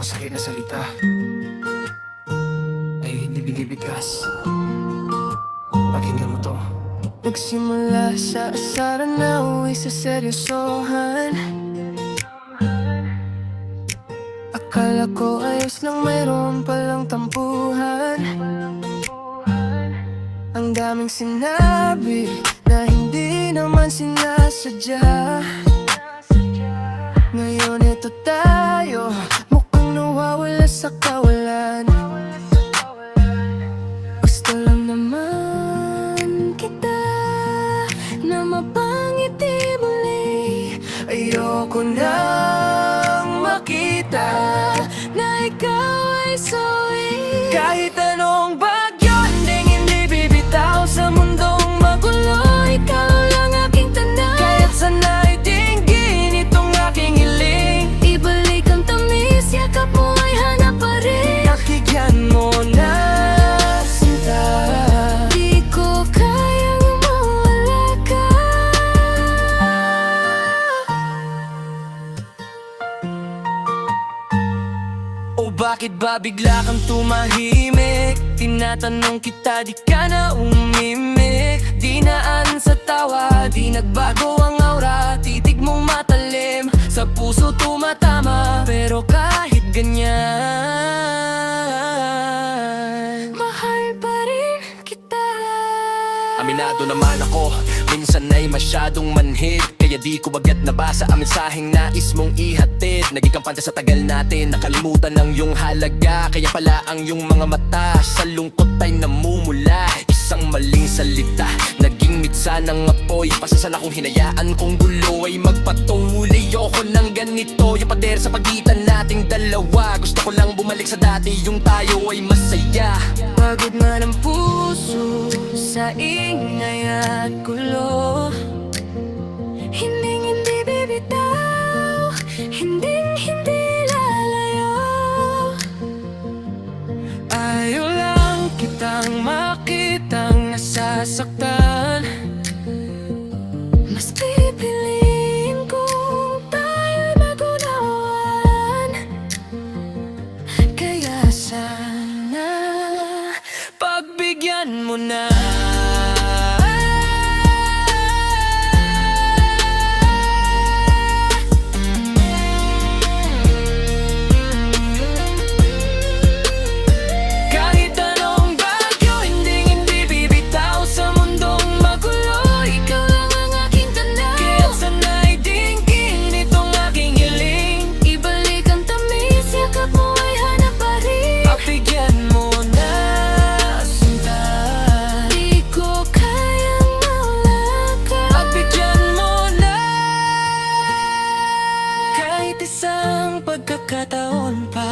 masakit na salita ay hindi binibigkas. Pakinggan mo to. Nagsimula sa asaran na uwi sa seryosohan. Akala ko ayos lang, mayroon palang tampuhan. Ang daming sinabi na hindi naman sinasadya. Ngayon ito tayo, mukhang nawawala sa kawalan. Gusto lang naman kita na mapangiti muli. Ayoko nang makita na ikaw ay sweet. Kahit anong bagyo, hindi bibitaw sa mundong magulo. Ikaw lang aking tanan, kaya't sana'y dinggin itong aking hiling. Ibalik ang tamis, yakap mo ay hanap pa rin. Nakigyan mo na sinta, di ko kayang mawala ka. O bakit ba bigla kang tumahimik? Tinatanong kita, di ka na umimik. Di naan sa tawa, di nagbago ang aura. Titig mong matalim, sa puso tumatama. Pero kahit ganyan, mahal pa rin kita. Aminado naman ako, minsan ay masyadong manhid. Kaya di ko agad nabasa ang mensaheng nais mong ihatid. Naging kampante sa tagal natin, nakalimutan ang iyong halaga. Kaya pala ang iyong mga mata sa lungkot ay namumula. Isang maling salita, naging mitsa ng apoy. Pasasala kong hinayaan kong gulo ay magpatuloy. Ayoko ng ganito, yung pader sa pagitan nating dalawa. Gusto ko lang bumalik sa dati, yung tayo ay masaya. Pagod man ang puso sa ingay at gulo. Hindi bibitaw, hindi lalayo. Ayaw lang kitang makitang nasasaktan. Mas pipiliin kung tayo'y magunawan. Kaya sana pagbigyan mo na. Kahit anong bagyo, hindi bibitaw sa mundong magulo. Ikaw lang ang aking tanaw, kaya't sana'y dinggin itong aking hiling. Ibalik ang tamis, yakap mo ay hanap pa rin. Pagbigyan mo na sinta, di ko kayang mawala ka. Pagbigyan mo na, kahit isang pagkakataon pa.